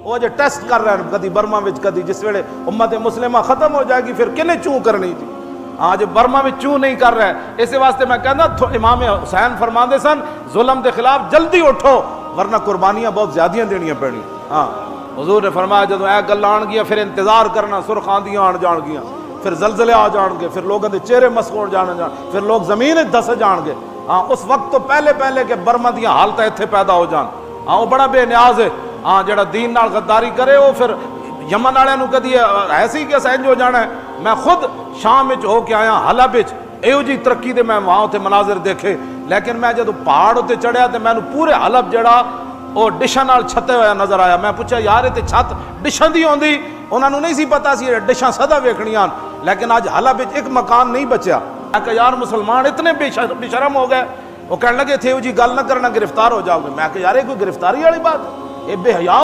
वो जो टेस्ट कर रहे हैं कभी बर्मा में कभी जिस वे उम्मत मुस्लिमा खत्म हो जाएगी फिर किन्हें चूं करनी जी। हाँ जो बर्मा में चूं नहीं कर रहा है इस वास्ते मैं कहना इमाम हुसैन फरमाते सन जुल्म के खिलाफ जल्दी उठो वरना कुर्बानियां बहुत ज्यादा देनियां पैनी। हाँ हुजूर ने फरमाया जो यह गल आनगियां फिर इंतजार करना सुरख आंदियां आन जाणगियां फिर जलजले आ जाएंगे फिर लोगों के चेहरे मस्क हो जाने फिर लोग जमीन दस जाएंगे। हाँ उस वक्त तो पहले पहले के बर्मा दी हालत इत्थे पैदा हो जान। हाँ वो बड़ा बेनियाज है। हाँ जड़ा दीन नाल गद्दारी करे वो फिर यमन वाले कदी ऐसी कि इंज हो जाना है। मैं खुद शाम हो के आया हलब एहो जी तरक्की दे मैं वहां उत्थे मनाजिर देखे लेकिन मैं जो पहाड़ उत्ते चढ़िया तो मैं पूरे हलब जड़ा वो डिशां नाल छते हुआ नजर आया। मैं पूछा यार ये छत डिशां दी आउंदी उन्होंने नहीं सी पता सी डिशां सदा वेखणियां लेकिन अज हलब एक मकान नहीं बचा। मैं कहा यार मुसलमान इतने बेशरम हो गए। वो कहने लगे थे जी गल ना करना गिरफ्तार हो जाओगे। मैं कहा यार ये कोई गिरफ्तारी वाली बात ये बेहया